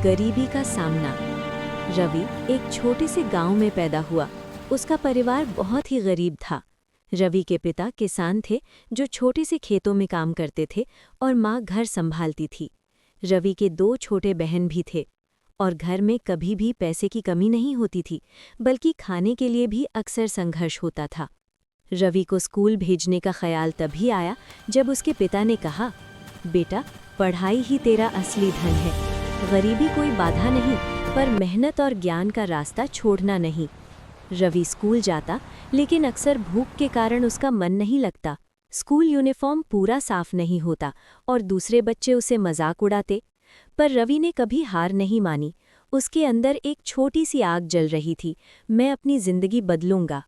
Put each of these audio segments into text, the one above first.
गरीबी का सामना। रवि एक छोटे से गांव में पैदा हुआ। उसका परिवार बहुत ही गरीब था। रवि के पिता किसान थे जो छोटे से खेतों में काम करते थे और माँ घर संभालती थी। रवि के 2 छोटे बहन भी थे और घर में कभी भी पैसे की कमी नहीं होती थी, बल्कि खाने के लिए भी अक्सर संघर्ष होता था। रवि को स्कूल भेजने का ख्याल तभी आया जब उसके पिता ने कहा, बेटा, पढ़ाई ही तेरा असली धन है। गरीबी कोई बाधा नहीं, पर मेहनत और ज्ञान का रास्ता छोड़ना नहीं। रवि स्कूल जाता, लेकिन अक्सर भूख के कारण उसका मन नहीं लगता। स्कूल यूनिफॉर्म पूरा साफ नहीं होता और दूसरे बच्चे उसे मजाक उड़ाते। पर रवि ने कभी हार नहीं मानी। उसके अंदर एक छोटी सी आग जल रही थी। मैं अपनी जिंदगी बदलूंगा।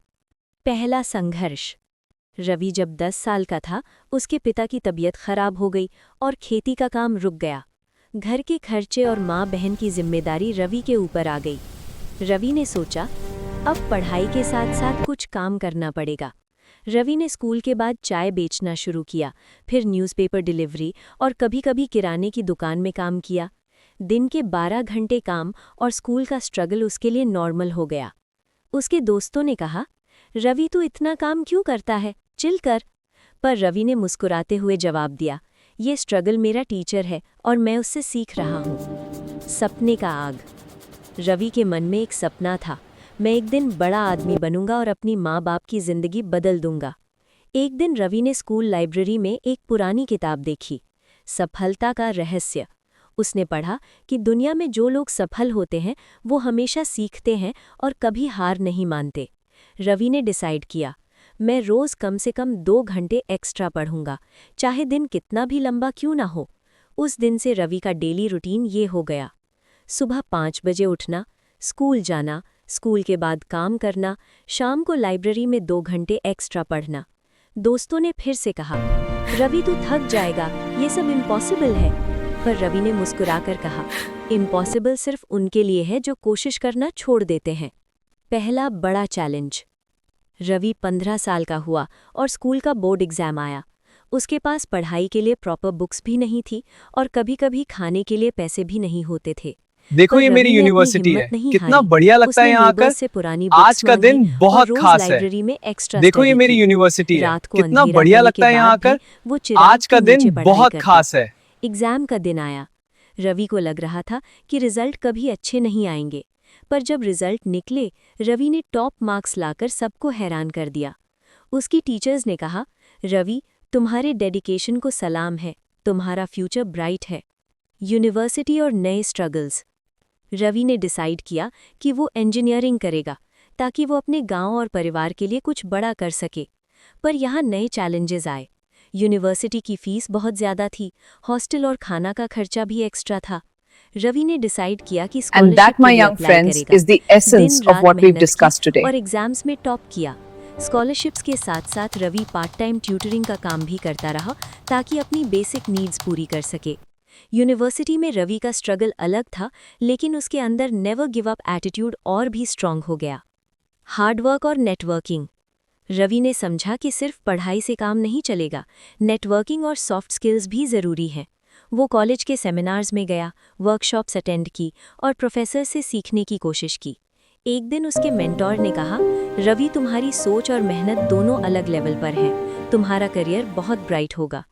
पहला संघर्ष। रवि जब 10 साल का था, उसके पिता की तबीयत खराब हो गई और खेती का काम रुक गया। घर के खर्चे और माँ बहन की जिम्मेदारी रवि के ऊपर आ गई। रवि ने सोचा, अब पढ़ाई के साथ साथ कुछ काम करना पड़ेगा। रवि ने स्कूल के बाद चाय बेचना शुरू किया, फिर न्यूज़पेपर डिलीवरी और कभी-कभी किराने की दुकान में काम किया। दिन के 12 घंटे काम और स्कूल का स्ट्रगल उसके लिए नॉर्मल हो गया। उसके दोस्तों ने कहा, रवि तू इतना काम क्यों करता है, चिल कर। पर रवि ने मुस्कुराते हुए जवाब दिया, ये स्ट्रगल मेरा टीचर है और मैं उससे सीख रहा हूँ। सपने का आग। रवि के मन में एक सपना था, मैं एक दिन बड़ा आदमी बनूंगा और अपनी माँ बाप की जिंदगी बदल दूंगा। एक दिन रवि ने स्कूल लाइब्रेरी में एक पुरानी किताब देखी, सफलता का रहस्य। उसने पढ़ा कि दुनिया में जो लोग सफल होते हैं वो हमेशा सीखते हैं और कभी हार नहीं मानते। रवि ने डिसाइड किया, मैं रोज़ कम से कम 2 घंटे एक्स्ट्रा पढ़ूंगा, चाहे दिन कितना भी लंबा क्यों ना हो। उस दिन से रवि का डेली रूटीन ये हो गया। सुबह 5 बजे उठना, स्कूल जाना, स्कूल के बाद काम करना, शाम को लाइब्रेरी में 2 घंटे एक्स्ट्रा पढ़ना। दोस्तों ने फिर से कहा, रवि तू थक जाएगा, ये सब इम्पॉसिबल है। पर रवि ने मुस्कुराकर कहा, इम्पॉसिबल सिर्फ उनके लिए है जो कोशिश करना छोड़ देते हैं। पहला बड़ा चैलेंज। रवि 15 साल का हुआ और स्कूल का बोर्ड एग्जाम आया। उसके पास पढ़ाई के लिए प्रॉपर बुक्स भी नहीं थी और कभी-कभी खाने के लिए पैसे भी नहीं होते थे। देखो ये मेरी यूनिवर्सिटी है, कितना बढ़िया लगता है यहाँ आकर। आज का दिन बहुत खास है। देखो ये मेरी यूनिवर्सिटी है, कितना बढ़िया लगता है यहाँ आकर। आज का दिन बहुत खास है। एग्जाम का दिन आया। रवि को लग रहा था कि रिजल्ट कभी अच्छे नहीं आएंगे, पर जब रिजल्ट निकले, रवि ने टॉप मार्क्स लाकर सबको हैरान कर दिया। उसकी टीचर्स ने कहा, रवि तुम्हारे डेडिकेशन को सलाम है, तुम्हारा फ्यूचर ब्राइट है। यूनिवर्सिटी और नए स्ट्रगल्स। रवि ने डिसाइड किया कि वो इंजीनियरिंग करेगा ताकि वो अपने गांव और परिवार के लिए कुछ बड़ा कर सके। पर यहाँ नए चैलेंजेस आए। यूनिवर्सिटी की फीस बहुत ज़्यादा थी, हॉस्टल और खाना का खर्चा भी एक्स्ट्रा था। रवि ने डिसाइड किया कि And that, my young friends, is the essence of what we've discussed today. और एग्जाम्स में टॉप किया। स्कॉलरशिप्स के साथ साथ रवि पार्ट टाइम ट्यूटरिंग का काम भी करता रहा ताकि अपनी बेसिक नीड्स पूरी कर सके। यूनिवर्सिटी में रवि का स्ट्रगल अलग था, लेकिन उसके अंदर नेवर गिव अप एटीट्यूड और भी स्ट्रांग हो गया। हार्डवर्क और नेटवर्किंग। रवि ने समझा कि सिर्फ पढ़ाई से काम नहीं चलेगा, नेटवर्किंग और सॉफ्ट स्किल्स भी ज़रूरी हैं। वो कॉलेज के सेमिनार्स में गया, वर्कशॉप्स अटेंड की और प्रोफेसर से सीखने की कोशिश की। एक दिन उसके मेंटोर ने कहा, रवि तुम्हारी सोच और मेहनत दोनों अलग लेवल पर हैं, तुम्हारा करियर बहुत ब्राइट होगा।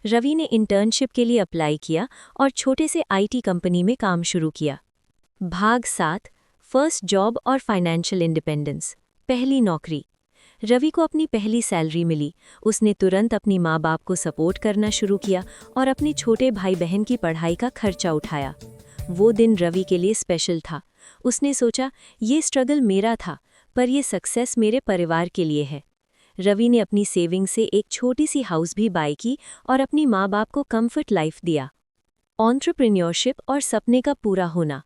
रवि ने इंटर्नशिप के लिए अप्लाई किया और छोटे से आईटी कंपनी में काम शुरू किया। भाग 7, फर्स्ट जॉब और फाइनेंशियल इंडिपेंडेंस। पहली नौकरी। रवि को अपनी पहली सैलरी मिली। उसने तुरंत अपनी माँ बाप को सपोर्ट करना शुरू किया और अपने छोटे भाई बहन की पढ़ाई का खर्चा उठाया। वो दिन रवि के लिए स्पेशल था। उसने सोचा, ये स्ट्रगल मेरा था, पर ये सक्सेस मेरे परिवार के लिए है। रवि ने अपनी सेविंग से एक छोटी सी हाउस भी बाय की और अपनी माँ बाप को कंफर्ट लाइफ दिया। एंटरप्रेन्योरशिप और सपने का पूरा होना।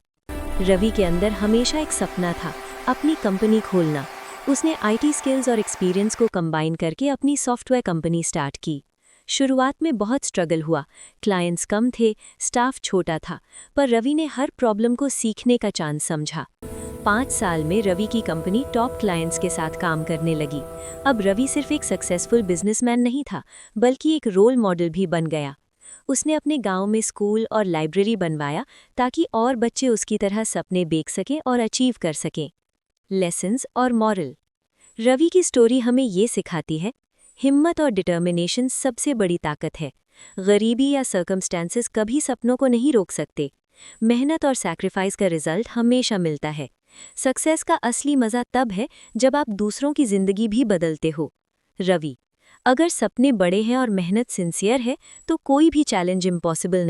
रवि के अंदर हमेशा एक सपना था, अपनी कंपनी खोलना। उसने आईटी स्किल्स और एक्सपीरियंस को कंबाइन करके अपनी सॉफ्टवेयर कंपनी स्टार्ट की। शुरुआत में बहुत स्ट्रगल हुआ, क्लाइंट्स कम थे, स्टाफ छोटा था, पर रवि ने हर प्रॉब्लम को सीखने का चांस समझा। 5 साल में रवि की कंपनी टॉप क्लाइंट्स के साथ काम करने लगी। अब रवि सिर्फ एक सक्सेसफुल बिजनेसमैन नहीं था, बल्कि एक रोल मॉडल भी बन गया। उसने अपने गांव में स्कूल और लाइब्रेरी बनवाया ताकि और बच्चे उसकी तरह सपने देख सकें और अचीव कर सकें। लेसन्स और मॉरल। रवि की स्टोरी हमें ये सिखाती है, हिम्मत और डिटर्मिनेशन सबसे बड़ी ताकत है। गरीबी या सर्कमस्टेंसेस कभी सपनों को नहीं रोक सकते। मेहनत और सैक्रिफाइस का रिजल्ट हमेशा मिलता है। सक्सेस का असली मज़ा तब है जब आप दूसरों की ज़िंदगी भी बदलते हो। रवि, अगर सपने बड़े हैं और मेहनत सिंसियर है तो कोई भी चैलेंज इम्पॉसिबल नहीं।